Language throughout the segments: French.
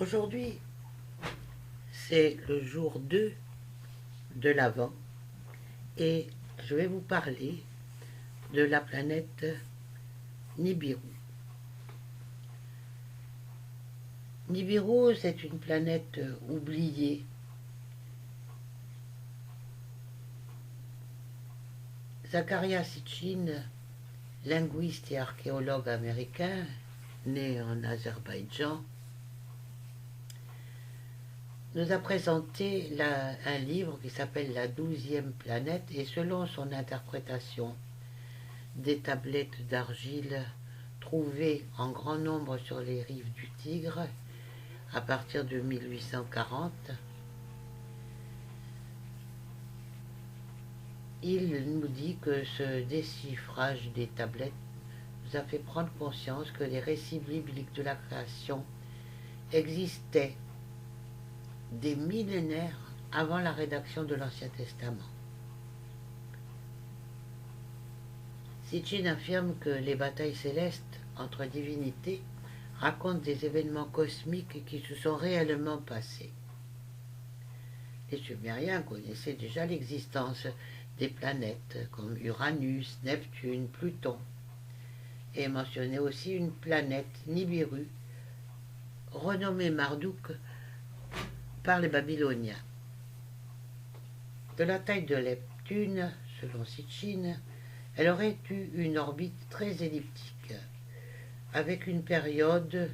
Aujourd'hui, c'est le jour 2 de l'Avent et je vais vous parler de la planète Nibiru. Nibiru, c'est une planète oubliée. Zakaria Sitchin, linguiste et archéologue américain, né en Azerbaïdjan, nous a présenté un livre qui s'appelle La 12e planète et selon son interprétation des tablettes d'argile trouvées en grand nombre sur les rives du Tigre à partir de 1840, il nous dit que ce déchiffrage des tablettes nous a fait prendre conscience que les récits bibliques de la création existaient des millénaires avant la rédaction de l'Ancien Testament. Sitchin affirme que les batailles célestes entre divinités racontent des événements cosmiques qui se sont réellement passés. Les Sumériens connaissaient déjà l'existence des planètes comme Uranus, Neptune, Pluton, et mentionnaient aussi une planète, Nibiru, renommée Marduk par les Babyloniens. De la taille de Neptune, selon Sitchin, elle aurait eu une orbite très elliptique, avec une période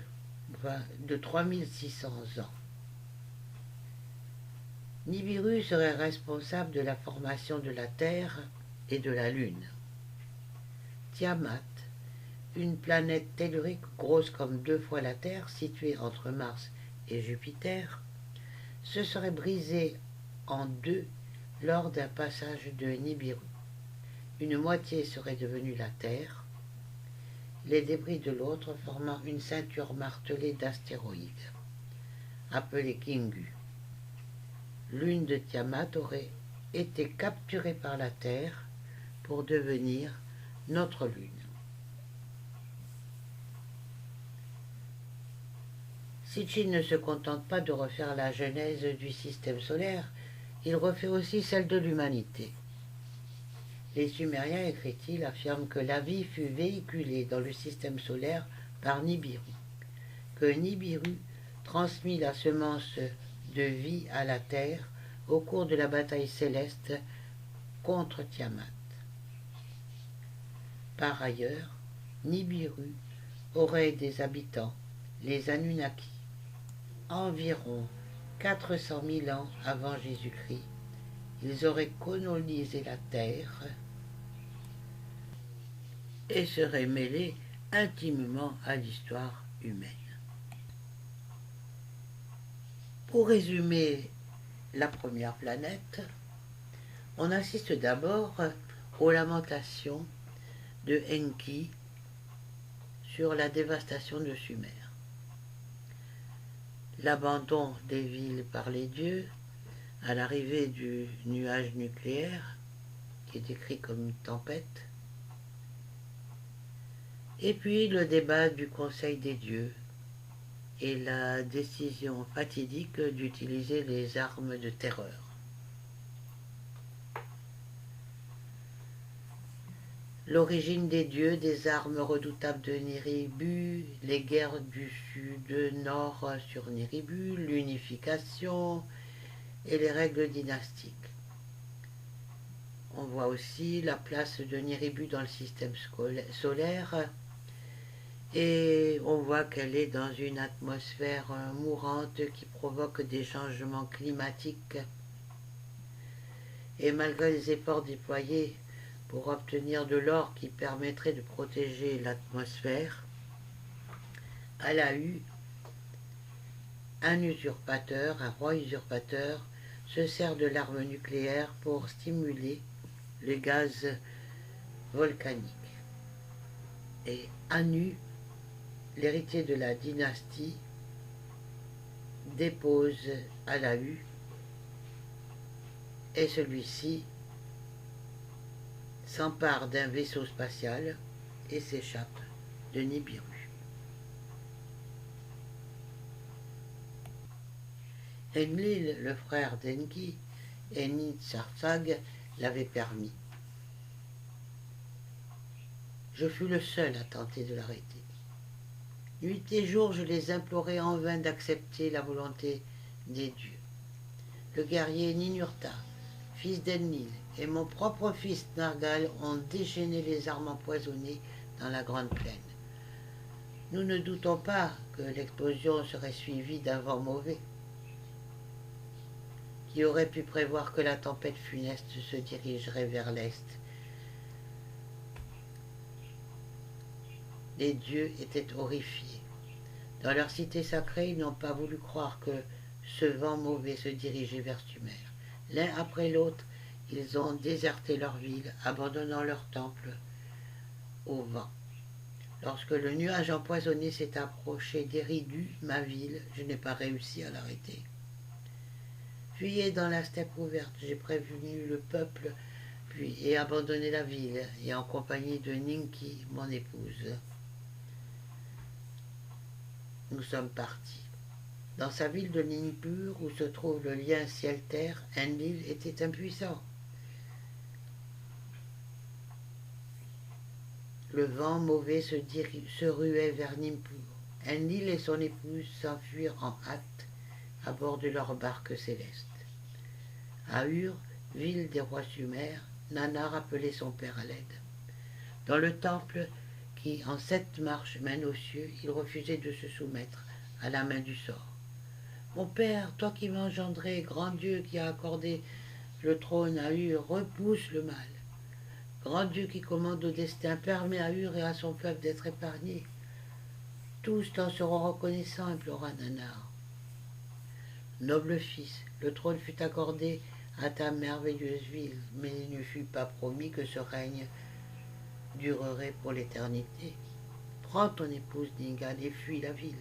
de 3600 ans. Nibiru serait responsable de la formation de la Terre et de la Lune. Tiamat, une planète tellurique grosse comme 2 fois la Terre, située entre Mars et Jupiter, se serait brisée en deux lors d'un passage de Nibiru. Une moitié serait devenue la Terre, les débris de l'autre formant une ceinture martelée d'astéroïdes, appelée Kingu. L'une de Tiamat aurait été capturée par la Terre pour devenir notre Lune. Sitchin ne se contente pas de refaire la genèse du système solaire, il refait aussi celle de l'humanité. Les Sumériens, écrit-il, affirment que la vie fut véhiculée dans le système solaire par Nibiru, que Nibiru transmit la semence de vie à la Terre au cours de la bataille céleste contre Tiamat. Par ailleurs, Nibiru aurait des habitants, les Anunnaki. Environ 400 000 ans avant Jésus-Christ, ils auraient colonisé la Terre et seraient mêlés intimement à l'histoire humaine. Pour résumer la première planète, on assiste d'abord aux lamentations de Enki sur la dévastation de Sumer. L'abandon des villes par les dieux à l'arrivée du nuage nucléaire, qui est décrit comme une tempête, et puis le débat du Conseil des dieux et la décision fatidique d'utiliser les armes de terreur. L'origine des dieux, des armes redoutables de Niribu, les guerres du sud-nord sur Niribu, l'unification et les règles dynastiques. On voit aussi la place de Niribu dans le système solaire et on voit qu'elle est dans une atmosphère mourante qui provoque des changements climatiques. Et malgré les efforts déployés pour obtenir de l'or qui permettrait de protéger l'atmosphère, elle a eu un usurpateur, un roi usurpateur, se sert de l'arme nucléaire pour stimuler les gaz volcaniques. Et Anu, l'héritier de la dynastie, dépose Alahu et celui-ci s'empare d'un vaisseau spatial et s'échappe de Nibiru. Enlil, le frère d'Enki, et Nitsartsag l'avaient permis. Je fus le seul à tenter de l'arrêter. Nuit et jour, je les implorais en vain d'accepter la volonté des dieux. Le guerrier Ninurta, fils d'Enlil, et mon propre fils Nargal ont déchaîné les armes empoisonnées dans la grande plaine. Nous ne doutons pas que l'explosion serait suivie d'un vent mauvais. Qui aurait pu prévoir que la tempête funeste se dirigerait vers l'est? Les dieux étaient horrifiés. Dans leur cité sacrée, ils n'ont pas voulu croire que ce vent mauvais se dirigeait vers Sumer. L'un après l'autre, ils ont déserté leur ville, abandonnant leur temple au vent. Lorsque le nuage empoisonné s'est approché d'Eridu, ma ville, je n'ai pas réussi à l'arrêter. Fuyez dans la steppe ouverte, j'ai prévenu le peuple, puis ai abandonné la ville, et en compagnie de Ninki, mon épouse. Nous sommes partis. Dans sa ville de Ningpur, où se trouve le lien ciel-terre, Enlil était impuissant. Le vent mauvais se ruait vers Nippur. Enlil et son épouse s'enfuirent en hâte à bord de leur barque céleste. À Ur, ville des rois sumères, Nana rappelait son père à l'aide. Dans le temple qui, en 7 marches, mène aux cieux, il refusait de se soumettre à la main du sort. Mon père, toi qui m'as engendré, grand Dieu qui a accordé le trône à Ur, repousse le mal. Grand Dieu qui commande au destin, permet à Ur et à son peuple d'être épargnés. Tous t'en seront reconnaissants, implora Nanar. Noble fils, le trône fut accordé à ta merveilleuse ville, mais il ne fut pas promis que ce règne durerait pour l'éternité. Prends ton épouse Ningal et fuis la ville.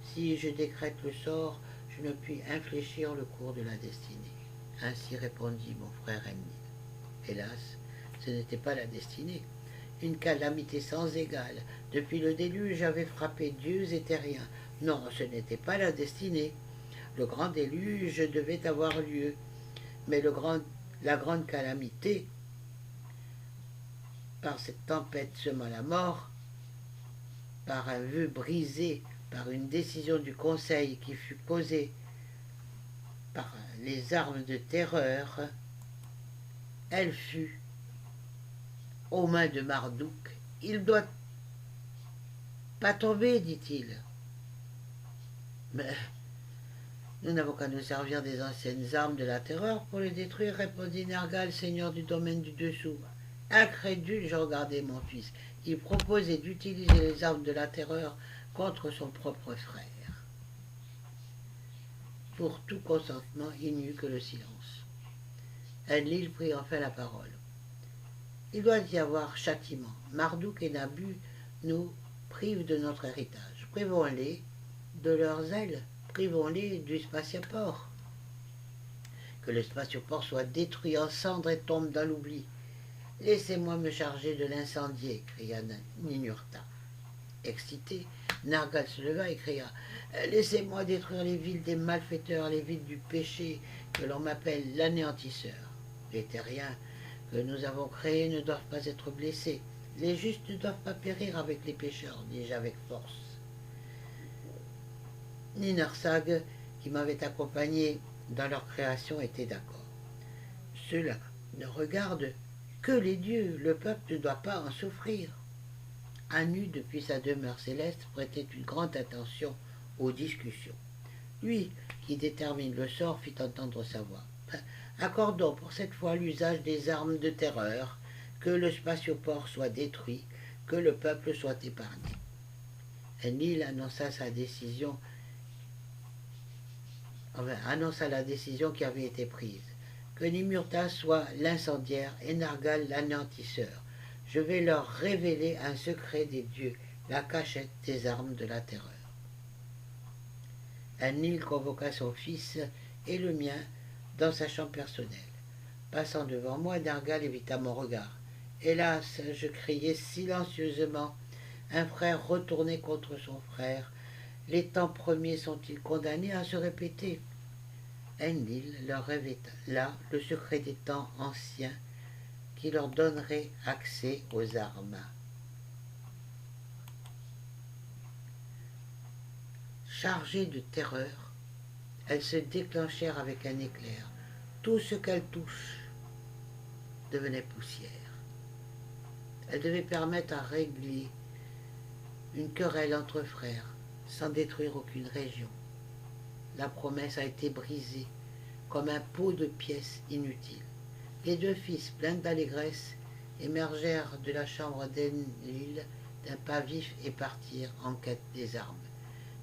Si je décrète le sort, je ne puis infléchir le cours de la destinée. Ainsi répondit mon frère Enlil. Hélas, ce n'était pas la destinée. Une calamité sans égale. Depuis le déluge, j'avais frappé dieux et terriens. Non, ce n'était pas la destinée. Le grand déluge devait avoir lieu. Mais la grande calamité, par cette tempête semant la mort, par un vœu brisé, par une décision du Conseil qui fut causée par les armes de terreur, elle fut aux mains de Marduk. Il doit pas tomber, dit-il. Mais nous n'avons qu'à nous servir des anciennes armes de la terreur pour les détruire, répondit Nergal, seigneur du domaine du dessous. Incrédule, je regardais mon fils. Il proposait d'utiliser les armes de la terreur contre son propre frère. Pour tout consentement, il n'y eut que le silence. Enlil prit enfin la parole. Il doit y avoir châtiment. Marduk et Nabu nous privent de notre héritage. Privons-les de leurs ailes. Privons-les du spatioport. Que le spatioport soit détruit en cendres et tombe dans l'oubli. Laissez-moi me charger de l'incendier, cria Ninurta. Excité, Nargal se leva et cria « Laissez-moi détruire les villes des malfaiteurs, les villes du péché, que l'on m'appelle l'anéantisseur. Les terriens que nous avons créés ne doivent pas être blessés. Les justes ne doivent pas périr avec les pécheurs, dis-je avec force. » Ninarsag, qui m'avait accompagné dans leur création, était d'accord. Cela ne regarde que les dieux, le peuple ne doit pas en souffrir. Anu, depuis sa demeure céleste, prêtait une grande attention aux discussions. Lui, qui détermine le sort, fit entendre sa voix. Accordons pour cette fois l'usage des armes de terreur, que le spatioport soit détruit, que le peuple soit épargné. Enlil annonça la décision qui avait été prise. Que Nimurta soit l'incendiaire et Nargal l'anéantisseur. Je vais leur révéler un secret des dieux, la cachette des armes de la terreur. Enlil convoqua son fils et le mien dans sa chambre personnelle. Passant devant moi, Nargal évita mon regard. Hélas, je criai silencieusement, un frère retourné contre son frère. Les temps premiers sont-ils condamnés à se répéter? Enlil leur révéla là le secret des temps anciens qui leur donnerait accès aux armes. Chargées de terreur, elles se déclenchèrent avec un éclair. Tout ce qu'elles touchent devenait poussière. Elles devaient permettre à régler une querelle entre frères sans détruire aucune région. La promesse a été brisée comme un pot de pièces inutiles. Les deux fils, pleins d'allégresse, émergèrent de la chambre d'Enlil d'un pas vif et partirent en quête des armes.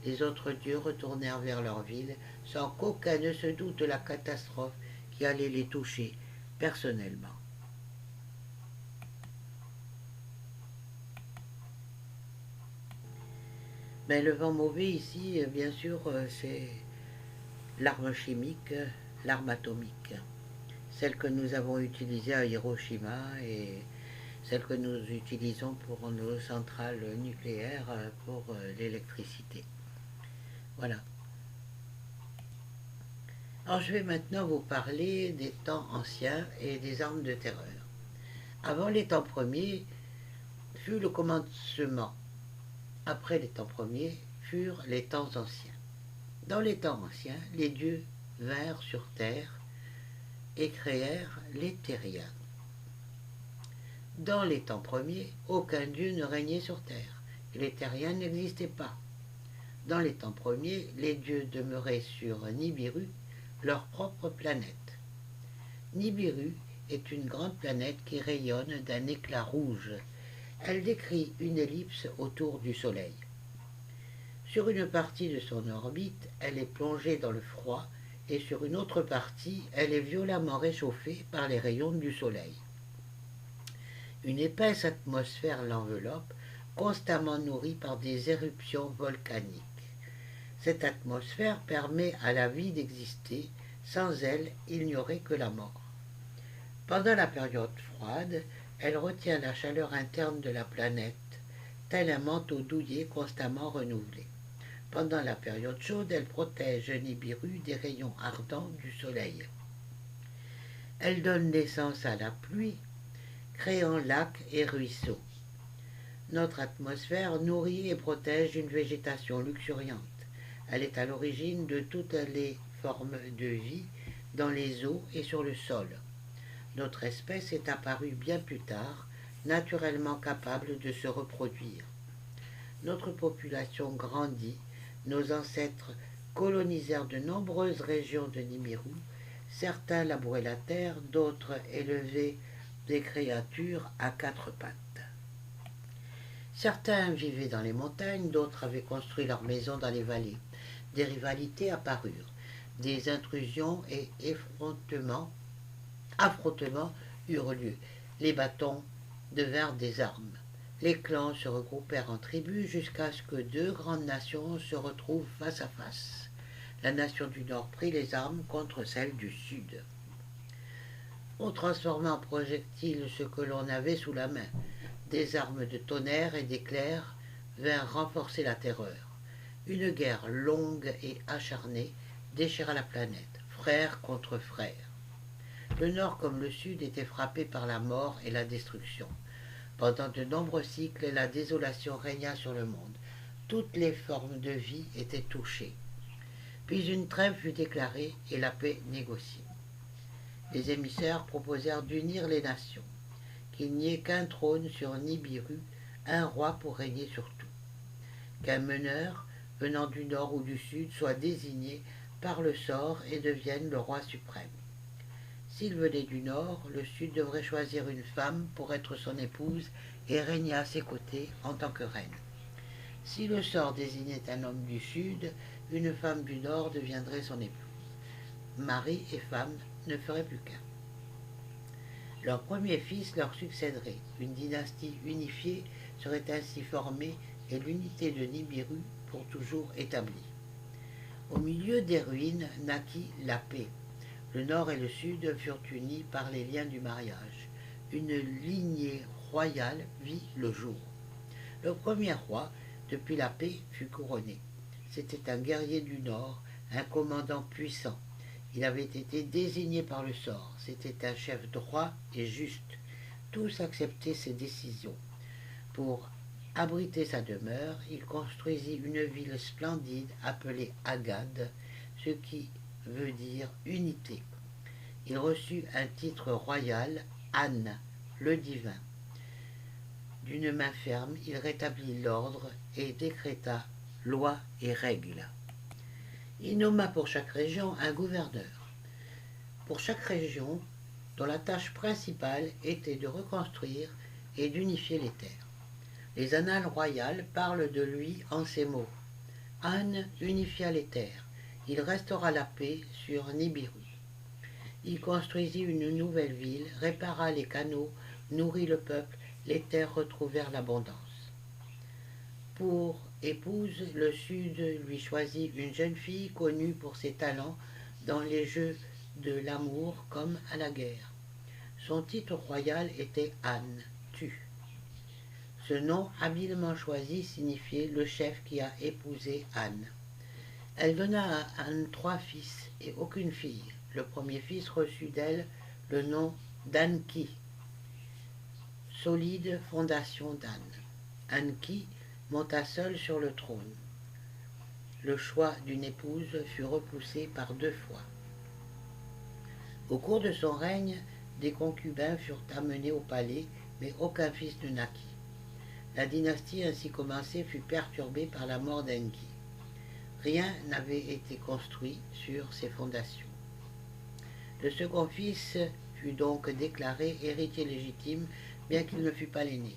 Les autres dieux retournèrent vers leur ville sans qu'aucun ne se doute de la catastrophe qui allait les toucher personnellement. Mais le vent mauvais ici, bien sûr, c'est l'arme chimique, l'arme atomique. Celle que nous avons utilisée à Hiroshima et celle que nous utilisons pour nos centrales nucléaires pour l'électricité. Voilà. Alors je vais maintenant vous parler des temps anciens et des armes de terreur. Avant les temps premiers fut le commencement. Après les temps premiers furent les temps anciens. Dans les temps anciens, les dieux vinrent sur terre et créèrent les terriens. Dans les temps premiers, aucun dieu ne régnait sur terre, et les terriens n'existaient pas. Dans les temps premiers, les dieux demeuraient sur Nibiru, leur propre planète. Nibiru est une grande planète qui rayonne d'un éclat rouge. Elle décrit une ellipse autour du Soleil. Sur une partie de son orbite, elle est plongée dans le froid et sur une autre partie, elle est violemment réchauffée par les rayons du Soleil. Une épaisse atmosphère l'enveloppe, constamment nourrie par des éruptions volcaniques. Cette atmosphère permet à la vie d'exister. Sans elle, il n'y aurait que la mort. Pendant la période froide, elle retient la chaleur interne de la planète, tel un manteau douillet constamment renouvelé. Pendant la période chaude, elle protège Nibiru des rayons ardents du soleil. Elle donne naissance à la pluie, créant lacs et ruisseaux. Notre atmosphère nourrit et protège une végétation luxuriante. Elle est à l'origine de toutes les formes de vie dans les eaux et sur le sol. Notre espèce est apparue bien plus tard, naturellement capable de se reproduire. Notre population grandit, nos ancêtres colonisèrent de nombreuses régions de Nibiru, certains labouraient la terre, d'autres élevaient des créatures à quatre pattes. Certains vivaient dans les montagnes, d'autres avaient construit leurs maisons dans les vallées. Des rivalités apparurent, des intrusions et affrontements eurent lieu. Les bâtons devinrent des armes. Les clans se regroupèrent en tribus jusqu'à ce que deux grandes nations se retrouvent face à face. La nation du Nord prit les armes contre celle du Sud. On transforma en projectiles ce que l'on avait sous la main. Des armes de tonnerre et d'éclairs vinrent renforcer la terreur. Une guerre longue et acharnée déchira la planète, frère contre frère. Le Nord comme le Sud étaient frappés par la mort et la destruction. Pendant de nombreux cycles, la désolation régna sur le monde. Toutes les formes de vie étaient touchées. Puis une trêve fut déclarée et la paix négociée. Les émissaires proposèrent d'unir les nations, qu'il n'y ait qu'un trône sur Nibiru, un roi pour régner sur tout, qu'un meneur venant du nord ou du sud soit désigné par le sort et devienne le roi suprême. S'il venait du nord, le sud devrait choisir une femme pour être son épouse et régner à ses côtés en tant que reine. Si le sort désignait un homme du sud, une femme du nord deviendrait son épouse. Mari et femme ne feraient plus qu'un. Leur premier fils leur succéderait. Une dynastie unifiée serait ainsi formée et l'unité de Nibiru pour toujours établie. Au milieu des ruines naquit la paix. Le nord et le sud furent unis par les liens du mariage. Une lignée royale vit le jour. Le premier roi, depuis la paix, fut couronné. C'était un guerrier du nord, un commandant puissant. Il avait été désigné par le sort. C'était un chef droit et juste. Tous acceptaient ses décisions. Pour abriter sa demeure, il construisit une ville splendide appelée Agade, ce qui veut dire unité. Il reçut un titre royal, An, le divin. D'une main ferme, il rétablit l'ordre et décréta lois et règles. Il nomma pour chaque région un gouverneur. Pour chaque région, dont la tâche principale était de reconstruire et d'unifier les terres. Les annales royales parlent de lui en ces mots. An unifia les terres. Il restaura la paix sur Nibiru. Il construisit une nouvelle ville, répara les canaux, nourrit le peuple, les terres retrouvèrent l'abondance. Pour épouse, le Sud lui choisit une jeune fille connue pour ses talents dans les jeux de l'amour comme à la guerre. Son titre royal était Anne, tu. Ce nom habilement choisi signifiait le chef qui a épousé Anne. Elle donna à Anne 3 fils et aucune fille. Le premier fils reçut d'elle le nom d'Anki, solide fondation d'Anne. Anki monta seul sur le trône. Le choix d'une épouse fut repoussé par 2 fois. Au cours de son règne, des concubins furent amenés au palais, mais aucun fils ne naquit. La dynastie ainsi commencée fut perturbée par la mort d'Enki. Rien n'avait été construit sur ses fondations. Le second fils fut donc déclaré héritier légitime, bien qu'il ne fût pas l'aîné.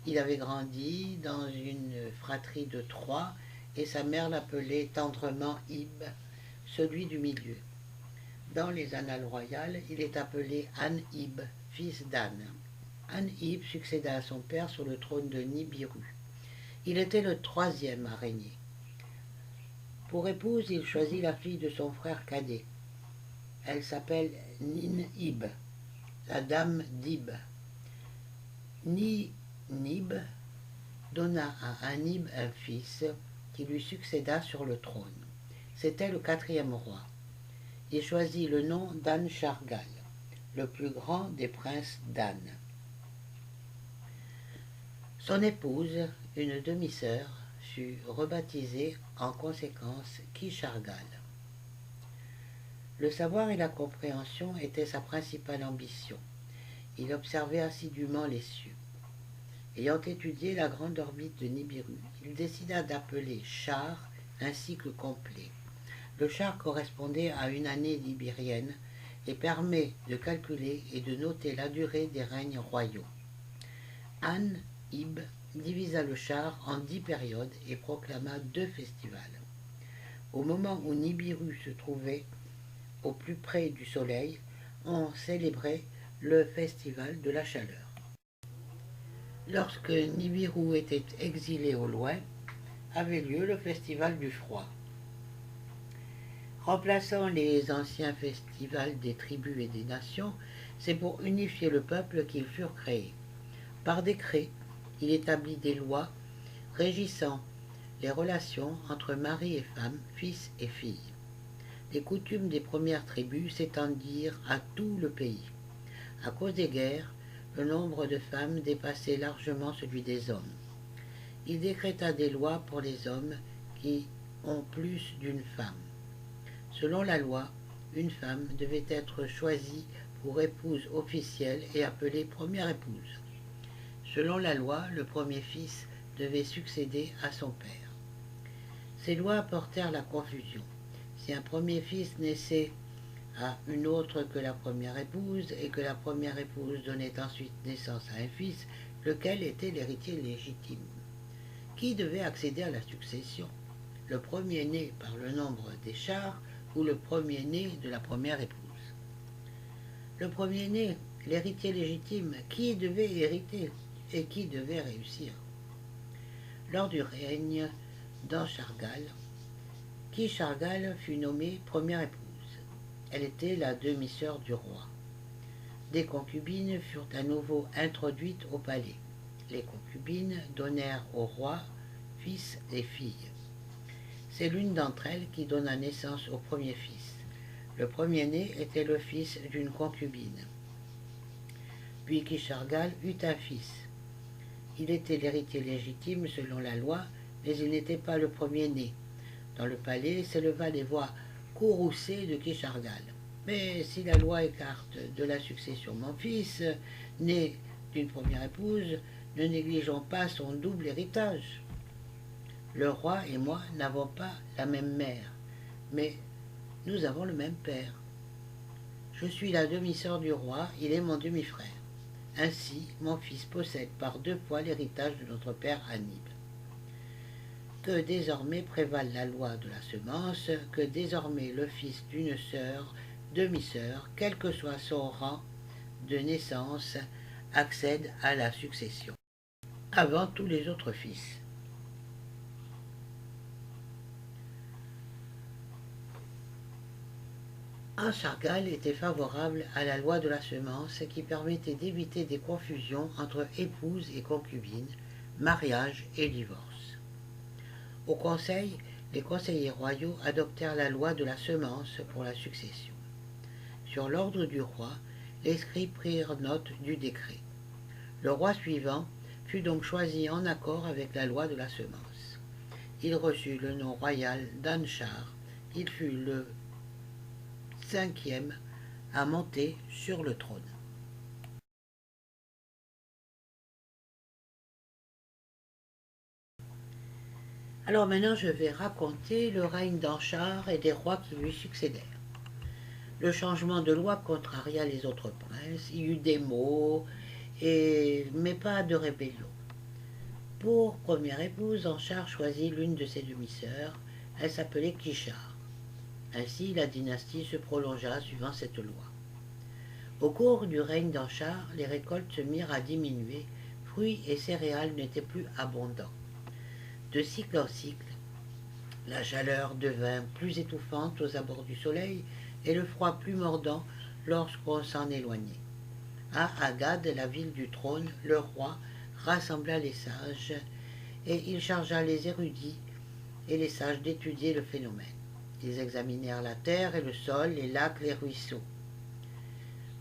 Il avait grandi dans une fratrie de 3 et sa mère l'appelait tendrement Ib, celui du milieu. Dans les annales royales, il est appelé An-Ib, fils d'An. An-Ib succéda à son père sur le trône de Nibiru. Il était le 3e à régner. Pour épouse, il choisit la fille de son frère cadet. Elle s'appelle Nin-Ib, la dame d'Ib. Ni-Nib donna à Anib un fils qui lui succéda sur le trône. C'était le 4e roi. Il choisit le nom d'An-Shargal, le plus grand des princes d'An. Son épouse, une demi-sœur, fut rebaptisée en conséquence Kishargal. Le savoir et la compréhension étaient sa principale ambition. Il observait assidûment les cieux. Ayant étudié la grande orbite de Nibiru, il décida d'appeler char un cycle complet. Le char correspondait à une année libérienne et permet de calculer et de noter la durée des règnes royaux. An-Ib divisa le char en 10 périodes et proclama 2 festivals. Au moment où Nibiru se trouvait au plus près du soleil, on célébrait le festival de la chaleur. Lorsque Nibiru était exilé au loin, avait lieu le festival du froid. Remplaçant les anciens festivals des tribus et des nations, c'est pour unifier le peuple qu'ils furent créés. Par décret, il établit des lois régissant les relations entre mari et femme, fils et fille. Les coutumes des premières tribus s'étendirent à tout le pays. À cause des guerres, le nombre de femmes dépassait largement celui des hommes. Il décréta des lois pour les hommes qui ont plus d'une femme. Selon la loi, une femme devait être choisie pour épouse officielle et appelée première épouse. Selon la loi, le premier fils devait succéder à son père. Ces lois apportèrent la confusion. Si un premier fils naissait à une autre que la première épouse et que la première épouse donnait ensuite naissance à un fils, lequel était l'héritier légitime? Qui devait accéder à la succession? Le premier-né par le nombre des chars ou le premier-né de la première épouse? Le premier-né, l'héritier légitime, qui devait hériter et qui devait réussir? Lors du règne d'Anshargal, Kishargal fut nommée première épouse. Elle était la demi-sœur du roi. Des concubines furent à nouveau introduites au palais. Les concubines donnèrent au roi fils et filles. C'est l'une d'entre elles qui donna naissance au premier fils. Le premier-né était le fils d'une concubine. Puis Kishargal eut un fils. Il était l'héritier légitime selon la loi, mais il n'était pas le premier-né. Dans le palais s'éleva les voix courroucées de Kishargal. Mais si la loi écarte de la succession mon fils, né d'une première épouse, ne négligeons pas son double héritage. Le roi et moi n'avons pas la même mère, mais nous avons le même père. Je suis la demi-sœur du roi, il est mon demi-frère. Ainsi, mon fils possède par 2 fois l'héritage de notre père Anib. Que désormais prévale la loi de la semence, que désormais le fils d'une sœur, demi-sœur, quel que soit son rang de naissance, accède à la succession, avant tous les autres fils. Anshargal était favorable à la loi de la semence qui permettait d'éviter des confusions entre épouse et concubine, mariage et divorce. Au Conseil, les conseillers royaux adoptèrent la loi de la semence pour la succession. Sur l'ordre du roi, les scribes prirent note du décret. Le roi suivant fut donc choisi en accord avec la loi de la semence. Il reçut le nom royal d'Anshar. Il fut le 5e à monter sur le trône. Alors maintenant, je vais raconter le règne d'Anshar et des rois qui lui succédèrent. Le changement de loi contraria les autres princes, il y eut des maux, mais pas de rébellion. Pour première épouse, Anshar choisit l'une de ses demi-sœurs. Elle s'appelait Kishar. Ainsi, la dynastie se prolongea suivant cette loi. Au cours du règne d'Anshar, les récoltes se mirent à diminuer, fruits et céréales n'étaient plus abondants. De cycle en cycle, la chaleur devint plus étouffante aux abords du soleil et le froid plus mordant lorsqu'on s'en éloignait. À Agad, la ville du trône, le roi rassembla les sages et il chargea les érudits et les sages d'étudier le phénomène. Ils examinèrent la terre et le sol, les lacs, les ruisseaux.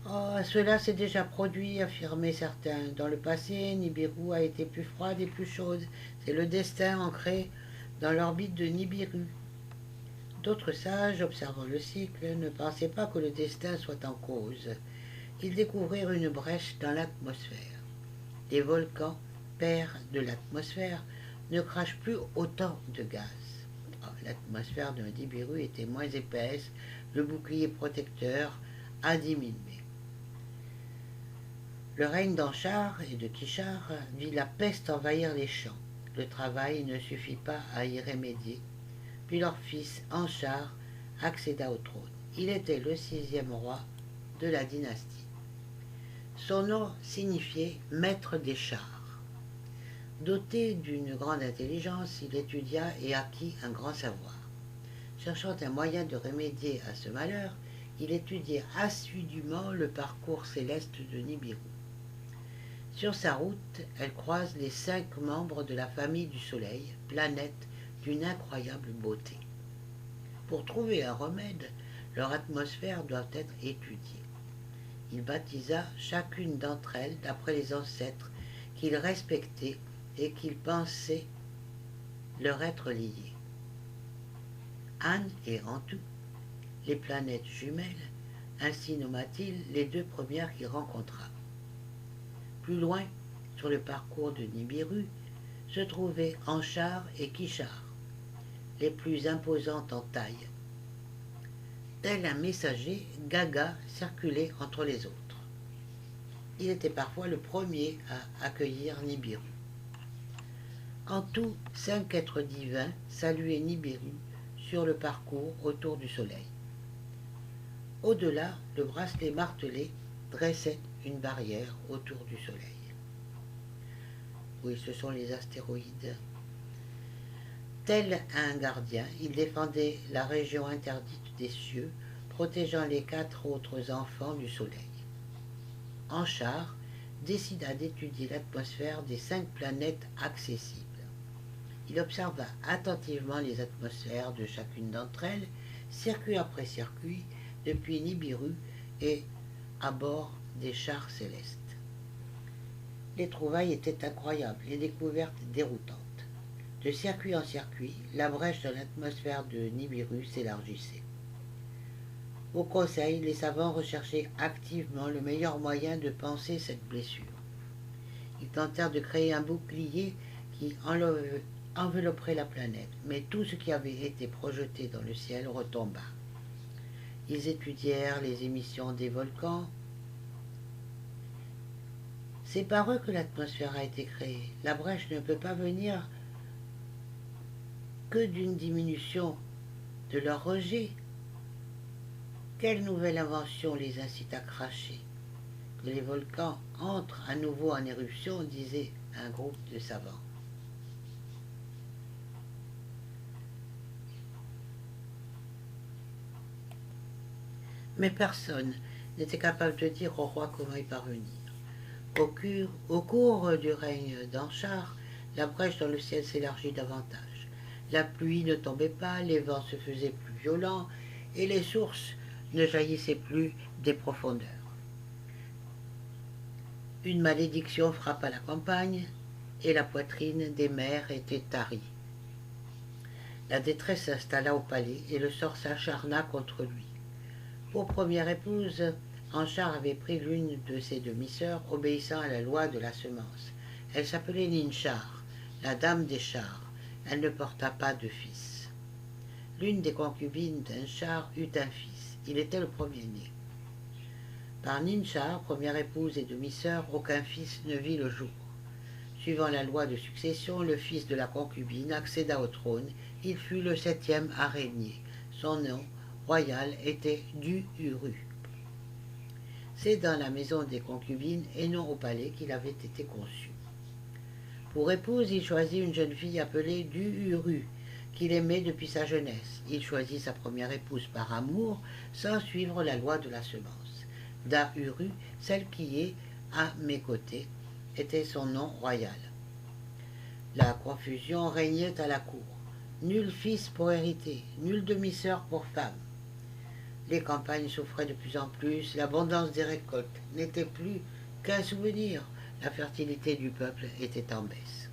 Oh, cela s'est déjà produit, affirmaient certains. Dans le passé, Nibiru a été plus froide et plus chaude. C'est le destin ancré dans l'orbite de Nibiru. D'autres sages, observant le cycle, ne pensaient pas que le destin soit en cause. Ils découvrirent une brèche dans l'atmosphère. Les volcans, pères de l'atmosphère, ne crachent plus autant de gaz. Oh, l'atmosphère d'un Nibiru était moins épaisse, le bouclier protecteur a diminué. Le règne d'Anshar et de Kishar vit la peste envahir les champs. Le travail ne suffit pas à y remédier. Puis leur fils Anshar accéda au trône. Il était le 6e roi de la dynastie. Son nom signifiait maître des chars. Doté d'une grande intelligence, il étudia et acquit un grand savoir. Cherchant un moyen de remédier à ce malheur, il étudiait assidûment le parcours céleste de Nibiru. Sur sa route, elle croise les 5 membres de la famille du Soleil, planètes d'une incroyable beauté. Pour trouver un remède, leur atmosphère doit être étudiée. Il baptisa chacune d'entre elles d'après les ancêtres qu'il respectait et qu'il pensait leur être liés. Anne et Antu, les planètes jumelles, ainsi nomma-t-il les 2 premières qu'il rencontra. Plus loin, sur le parcours de Nibiru, se trouvaient Anshar et Kishar, les plus imposantes en taille. Tel un messager, Gaga circulait entre les autres. Il était parfois le premier à accueillir Nibiru. En tout, 5 êtres divins saluaient Nibiru sur le parcours autour du soleil. Au-delà, le bracelet martelé dressait une barrière autour du soleil. Oui, ce sont les astéroïdes. Tel un gardien, il défendait la région interdite des cieux, protégeant les 4 autres enfants du soleil. Anshar décida d'étudier l'atmosphère des 5 planètes accessibles. Il observa attentivement les atmosphères de chacune d'entre elles, circuit après circuit, depuis Nibiru et à bord des chars célestes. Les trouvailles étaient incroyables, les découvertes déroutantes. De circuit en circuit, la brèche dans l'atmosphère de Nibiru s'élargissait. Au conseil, les savants recherchaient activement le meilleur moyen de panser cette blessure. Ils tentèrent de créer un bouclier qui envelopperait la planète, mais tout ce qui avait été projeté dans le ciel retomba. Ils étudièrent les émissions des volcans. C'est par eux que l'atmosphère a été créée. La brèche ne peut pas venir que d'une diminution de leur rejet. Quelle nouvelle invention les incite à cracher? Que les volcans entrent à nouveau en éruption, disait un groupe de savants. Mais personne n'était capable de dire au roi comment y parvenir. Au cours du règne d'Anchar, la brèche dans le ciel s'élargit davantage. La pluie ne tombait pas, les vents se faisaient plus violents, et les sources ne jaillissaient plus des profondeurs. Une malédiction frappa la campagne, et la poitrine des mères était tarie. La détresse s'installa au palais, et le sort s'acharna contre lui. Pour première épouse, Anchar avait pris l'une de ses demi-sœurs, obéissant à la loi de la semence. Elle s'appelait Ninchar, la dame des chars. Elle ne porta pas de fils. L'une des concubines d'Anchar eut un fils. Il était le premier-né. Par Ninchar, première épouse et demi-sœur, aucun fils ne vit le jour. Suivant la loi de succession, le fils de la concubine accéda au trône. Il fut le 7e à régner. Son nom royal était Du-Uru. C'est dans la maison des concubines et non au palais qu'il avait été conçu. Pour épouse, il choisit une jeune fille appelée Du-Uru, qu'il aimait depuis sa jeunesse. Il choisit sa première épouse par amour, sans suivre la loi de la semence. Da-Uru, celle qui est à mes côtés, était son nom royal. La confusion régnait à la cour. Nul fils pour hériter, nulle demi-sœur pour femme. Les campagnes souffraient de plus en plus, l'abondance des récoltes n'était plus qu'un souvenir, la fertilité du peuple était en baisse.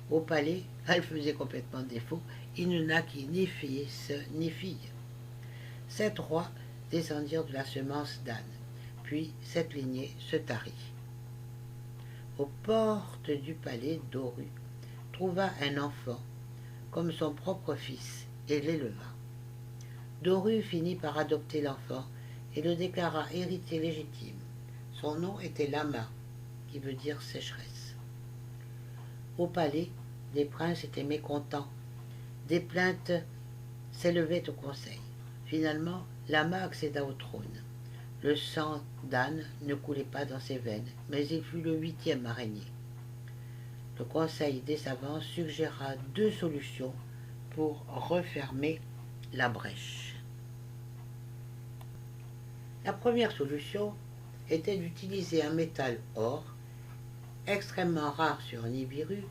Au palais, elle faisait complètement défaut, il ne naquit ni fils ni fille. 7 rois descendirent de la semence d'Anne, puis cette lignée se tarit. Aux portes du palais, Doru trouva un enfant comme son propre fils et l'éleva. Doru finit par adopter l'enfant et le déclara héritier légitime. Son nom était Lama, qui veut dire sécheresse. Au palais, les princes étaient mécontents. Des plaintes s'élevaient au conseil. Finalement, Lama accéda au trône. Le sang d'Anne ne coulait pas dans ses veines, mais il fut le 8e à régner. Le conseil des savants suggéra 2 solutions pour refermer la brèche. La première solution était d'utiliser un métal or, extrêmement rare sur Nibiru,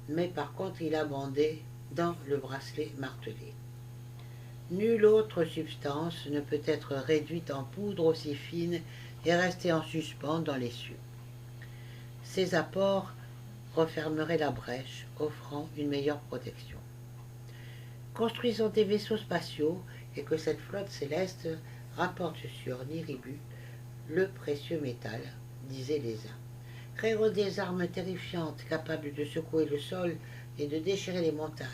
mais par contre il abondait dans le bracelet martelé. Nulle autre substance ne peut être réduite en poudre aussi fine et rester en suspens dans les cieux. Ces apports refermeraient la brèche, offrant une meilleure protection. Construisons des vaisseaux spatiaux et que cette flotte céleste rapporte sur Niribu le précieux métal, disaient les uns. Créons des armes terrifiantes capables de secouer le sol et de déchirer les montagnes.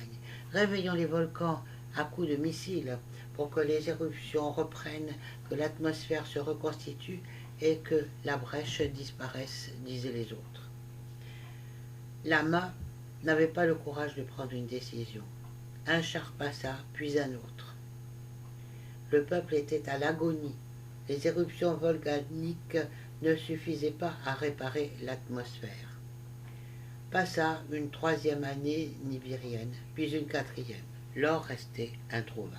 Réveillons les volcans à coups de missiles pour que les éruptions reprennent, que l'atmosphère se reconstitue et que la brèche disparaisse, disaient les autres. Lama n'avait pas le courage de prendre une décision. Un char passa, puis un autre. Le peuple était à l'agonie. Les éruptions volcaniques ne suffisaient pas à réparer l'atmosphère. Passa une 3e année nibirienne, puis une 4e. L'or restait introuvable.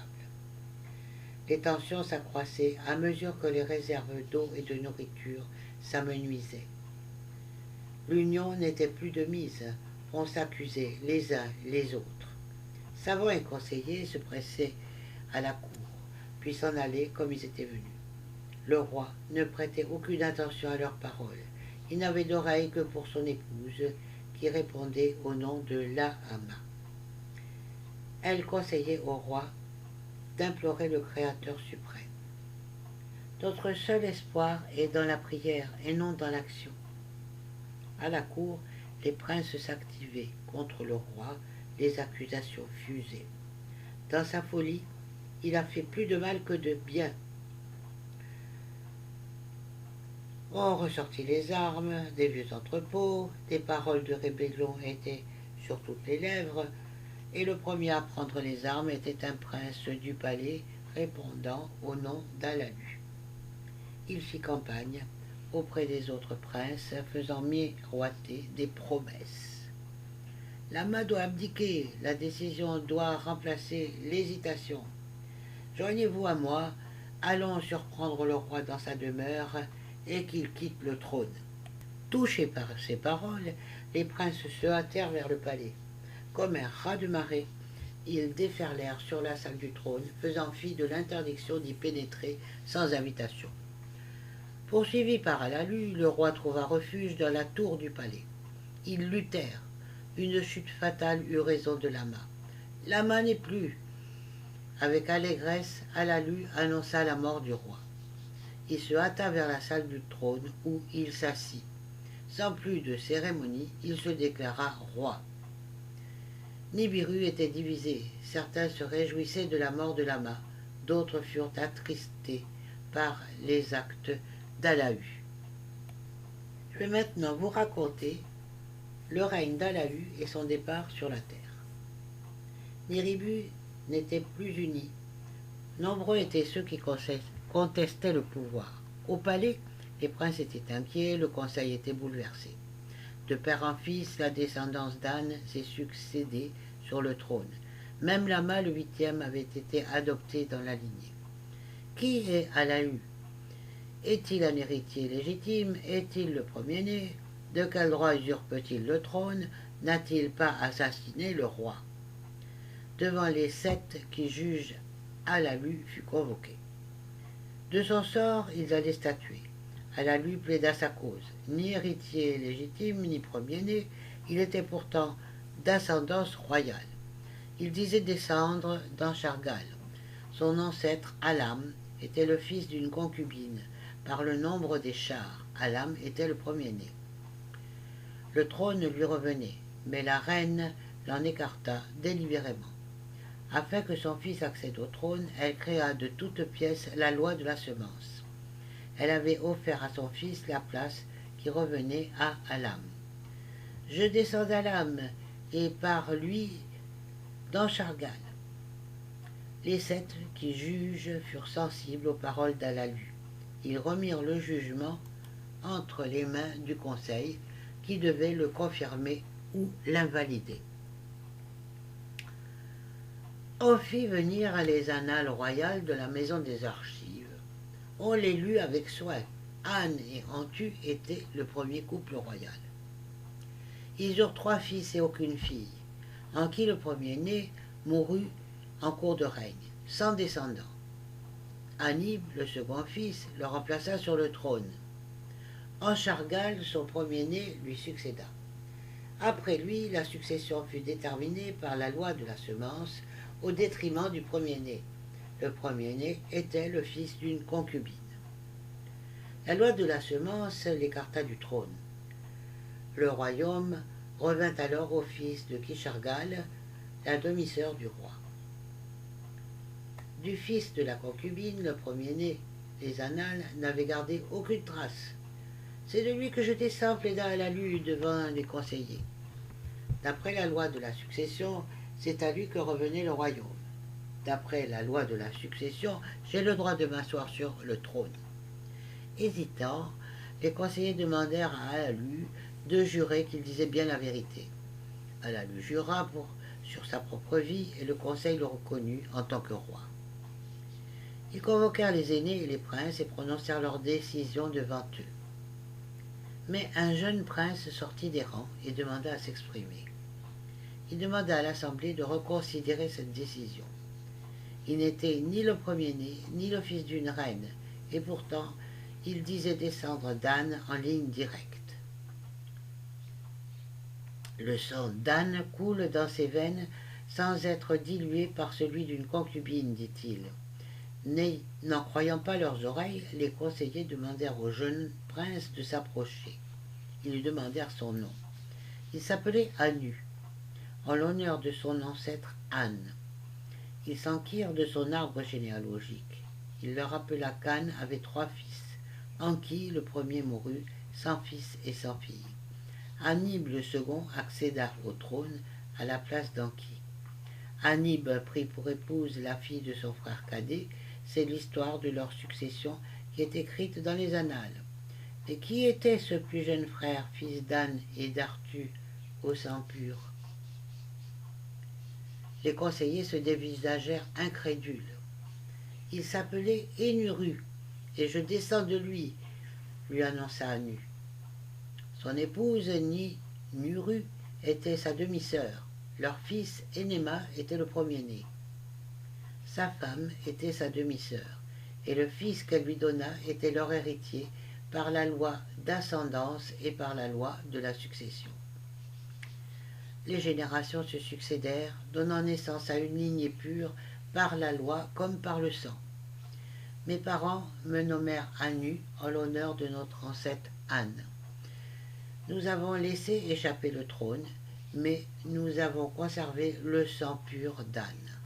Les tensions s'accroissaient à mesure que les réserves d'eau et de nourriture s'amenuisaient. L'union n'était plus de mise. On s'accusait les uns les autres. Savants et conseillers se pressaient à la cour. puis s'en aller comme ils étaient venus. Le roi ne prêtait aucune attention à leurs paroles. Il n'avait d'oreille que pour son épouse, qui répondait au nom de Lahama. Elle conseillait au roi d'implorer le Créateur suprême. Notre seul espoir est dans la prière et non dans l'action. À la cour, les princes s'activaient contre le roi, les accusations fusaient. Dans sa folie, il a fait plus de mal que de bien. On ressortit les armes, des vieux entrepôts, des paroles de rébellion étaient sur toutes les lèvres, et le premier à prendre les armes était un prince du palais répondant au nom d'Alalu. Il fit campagne auprès des autres princes, faisant miroiter des promesses. Lama doit abdiquer, la décision doit remplacer l'hésitation. Joignez-vous à moi, allons surprendre le roi dans sa demeure et qu'il quitte le trône. Touchés par ces paroles, les princes se hâtèrent vers le palais. Comme un raz de marée, ils déferlèrent sur la salle du trône, faisant fi de l'interdiction d'y pénétrer sans invitation. Poursuivi par Alalu, le roi trouva refuge dans la tour du palais. Ils luttèrent. Une chute fatale eut raison de Lama. Lama n'est plus. Avec allégresse, Alalu annonça la mort du roi. Il se hâta vers la salle du trône où il s'assit. Sans plus de cérémonie, il se déclara roi. Nibiru était divisé. Certains se réjouissaient de la mort de Lama, d'autres furent attristés par les actes d'Alahu. Je vais maintenant vous raconter le règne d'Alahu et son départ sur la terre. Niribu n'était plus uni. Nombreux étaient ceux qui contestaient le pouvoir. Au palais, les princes étaient inquiets, le conseil était bouleversé. De père en fils, la descendance d'An s'est succédée sur le trône. Même Lama, le 8e, avait été adopté dans la lignée. Qui est Alahu? Est-il un héritier légitime? Est-il le premier-né? De quel droit usurpe-t-il le trône? N'a-t-il pas assassiné le roi? Devant les 7 qui jugent, Alalu fut convoqué. De son sort, ils allaient statuer. Alalu plaida sa cause. Ni héritier légitime, ni premier-né, il était pourtant d'ascendance royale. Il disait descendre d'Anshargal. Son ancêtre, Alam, était le fils d'une concubine. Par le nombre des chars, Alam était le premier-né. Le trône lui revenait, mais la reine l'en écarta délibérément. Afin que son fils accède au trône, elle créa de toutes pièces la loi de la semence. Elle avait offert à son fils la place qui revenait à Alam. Je descends d'Alam, et par lui d'Anshargal. Les 7 qui jugent furent sensibles aux paroles d'Alalu. Ils remirent le jugement entre les mains du conseil, qui devait le confirmer ou l'invalider. On fit venir les annales royales de la maison des archives. On les lut avec soin. Anne et Antu étaient le premier couple royal. Ils eurent 3 fils et aucune fille, en qui le premier-né mourut en cours de règne, sans descendant. Anib, le second fils, le remplaça sur le trône. Anshargal, son premier-né, lui succéda. Après lui, la succession fut déterminée par la loi de la semence au détriment du premier-né. Le premier-né était le fils d'une concubine. La loi de la semence l'écarta du trône. Le royaume revint alors au fils de Kishargal, la demi-sœur du roi. Du fils de la concubine, le premier-né, les annales n'avaient gardé aucune trace. C'est de lui que je descends, plaida Alalu devant les conseillers. D'après la loi de la succession, c'est à lui que revenait le royaume. D'après la loi de la succession, j'ai le droit de m'asseoir sur le trône. Hésitant, les conseillers demandèrent à Alalu de jurer qu'il disait bien la vérité. Alalu jura sur sa propre vie et le conseil le reconnut en tant que roi. Ils convoquèrent les aînés et les princes et prononcèrent leur décision devant eux. Mais un jeune prince sortit des rangs et demanda à s'exprimer. Il demanda à l'Assemblée de reconsidérer cette décision. Il n'était ni le premier-né, ni le fils d'une reine, et pourtant, il disait descendre d'Anne en ligne directe. Le sang d'Anne coule dans ses veines sans être dilué par celui d'une concubine, dit-il. N'en croyant pas leurs oreilles, les conseillers demandèrent au jeune prince de s'approcher. Ils lui demandèrent son nom. Il s'appelait Anu, en l'honneur de son ancêtre Anne. Ils s'enquirent de son arbre généalogique. Il leur rappela qu'Anne avait 3 fils. Anki, le premier, mourut, sans fils et sans fille. Anib, le second, accéda au trône à la place d'Anki. Anib prit pour épouse la fille de son frère cadet. C'est l'histoire de leur succession qui est écrite dans les annales. Mais qui était ce plus jeune frère, fils d'Anne et d'Artu, au sang pur? Les conseillers se dévisagèrent incrédules. Il s'appelait Énuru, et je descends de lui, lui annonça Anu. Son épouse, Nuru, était sa demi-sœur. Leur fils, Enema, était le premier-né. Sa femme était sa demi-sœur, et le fils qu'elle lui donna était leur héritier par la loi d'ascendance et par la loi de la succession. Les générations se succédèrent, donnant naissance à une lignée pure par la loi comme par le sang. Mes parents me nommèrent Anu en l'honneur de notre ancêtre Anne. Nous avons laissé échapper le trône, mais nous avons conservé le sang pur d'Anne.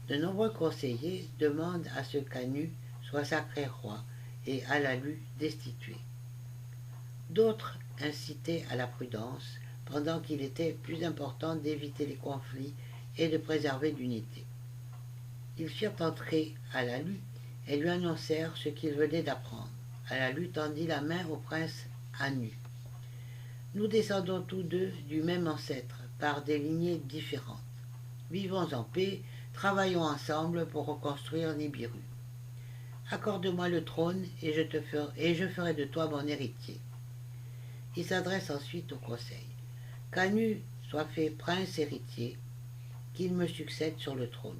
De nombreux conseillers demandent à ce qu'Anu soit sacré roi et Alalu destitué. D'autres incitaient à la prudence, pendant qu'il était plus important d'éviter les conflits et de préserver l'unité. Ils firent entrer Alalu et lui annoncèrent ce qu'il venait d'apprendre. Alalu tendit la main au prince Anu. Nous descendons tous deux du même ancêtre, par des lignées différentes. Vivons en paix, travaillons ensemble pour reconstruire Nibiru. Accorde-moi le trône et je ferai de toi mon héritier. Il s'adresse ensuite au conseil. Qu'Anu soit fait prince héritier, qu'il me succède sur le trône,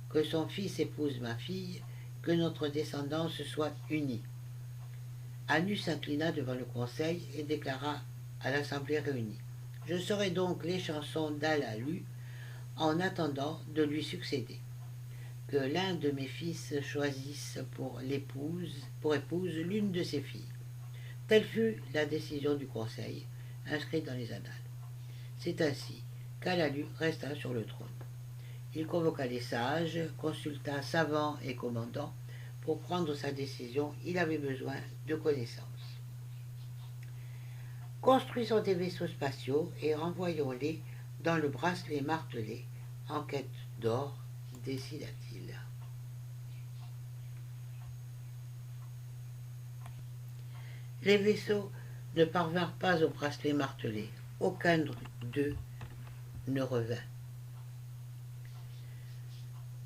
que son fils épouse ma fille, que notre descendance soit unie. Anu s'inclina devant le conseil et déclara à l'assemblée réunie. Je serai donc les chansons d'Alalu en attendant de lui succéder. Que l'un de mes fils choisisse pour épouse l'une de ses filles. Telle fut la décision du conseil, inscrite dans les annales. C'est ainsi qu'Alalu resta sur le trône. Il convoqua les sages, consulta savants et commandants. Pour prendre sa décision, il avait besoin de connaissances. Construisons des vaisseaux spatiaux et renvoyons-les dans le bracelet martelé, en quête d'or, décida-t-il. Les vaisseaux ne parvinrent pas au bracelet martelé. Aucun d'eux ne revint.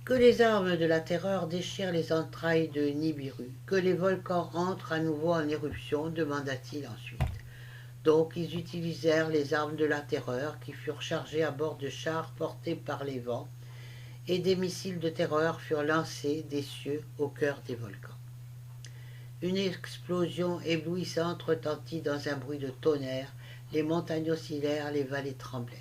Que les armes de la terreur déchirent les entrailles de Nibiru, que les volcans entrent à nouveau en éruption, demanda-t-il ensuite. Donc ils utilisèrent les armes de la terreur qui furent chargées à bord de chars portés par les vents, et des missiles de terreur furent lancés des cieux au cœur des volcans. Une explosion éblouissante retentit dans un bruit de tonnerre, les montagnes oscillèrent, les vallées tremblèrent.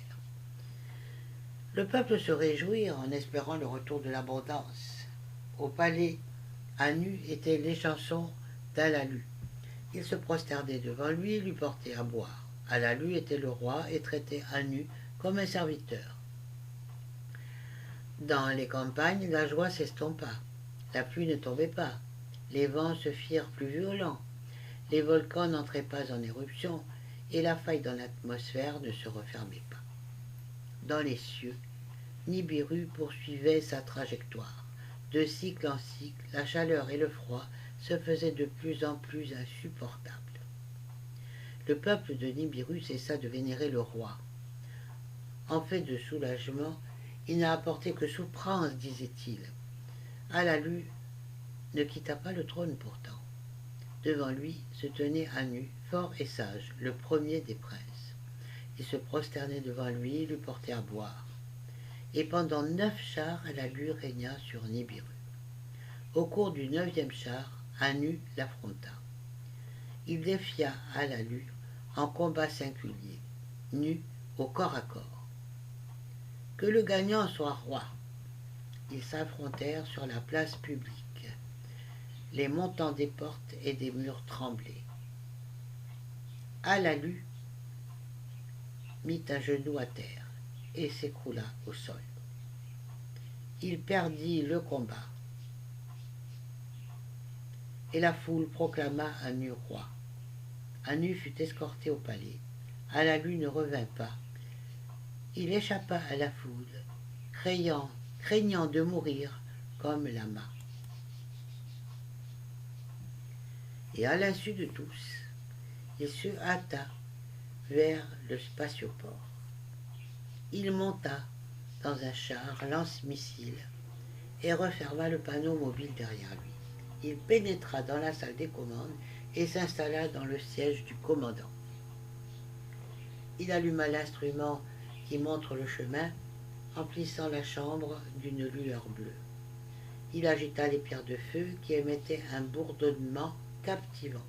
Le peuple se réjouit en espérant le retour de l'abondance. Au palais, Anu étaient les chansons d'Alalu. Ils se prosternaient devant lui et lui portaient à boire. Alalu était le roi et traitait Anu comme un serviteur. Dans les campagnes, la joie s'estompa. La pluie ne tombait pas. Les vents se firent plus violents. Les volcans n'entraient pas en éruption et la faille dans l'atmosphère ne se refermait pas. Dans les cieux, Nibiru poursuivait sa trajectoire. De cycle en cycle, la chaleur et le froid se faisaient de plus en plus insupportables. Le peuple de Nibiru cessa de vénérer le roi. En fait de soulagement, il n'a apporté que souffrance, disait-il. Alalu ne quitta pas le trône pourtant. Devant lui se tenait Anu, fort et sage, le premier des princes. Il se prosternait devant lui et lui portait à boire. et pendant 9 chars, Alalu régna sur Nibiru. Au cours du 9e char, Anu l'affronta. Il défia Alalu en combat singulier, nu au corps à corps. Que le gagnant soit roi. Ils s'affrontèrent sur la place publique. Les montants des portes et des murs tremblaient. Alalu mit un genou à terre et s'écroula au sol. Il perdit le combat et la foule proclama Anu roi. Anu fut escorté au palais. Alalu ne revint pas. Il échappa à la foule, craignant de mourir comme Lama. Et à l'insu de tous, il se hâta vers le spatioport. Il monta dans un char lance-missile et referma le panneau mobile derrière lui. Il pénétra dans la salle des commandes et s'installa dans le siège du commandant. Il alluma l'instrument qui montre le chemin, emplissant la chambre d'une lueur bleue. Il agita les pierres de feu qui émettaient un bourdonnement captivant.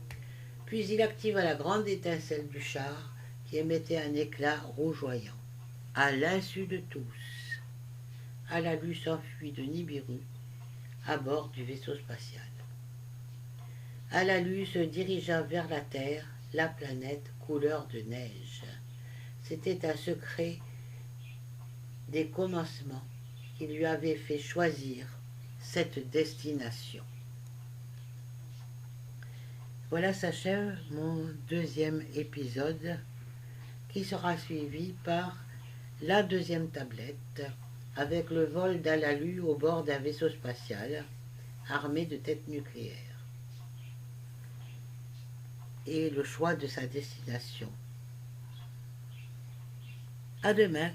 Puis il activa la grande étincelle du char qui émettait un éclat rougeoyant. À l'insu de tous, Alalu s'enfuit de Nibiru à bord du vaisseau spatial. Alalu se dirigea vers la Terre, la planète couleur de neige. C'était un secret des commencements qui lui avait fait choisir cette destination. Voilà s'achève mon 2e épisode qui sera suivi par la 2e tablette avec le vol d'Alalu au bord d'un vaisseau spatial armé de têtes nucléaires et le choix de sa destination. À demain.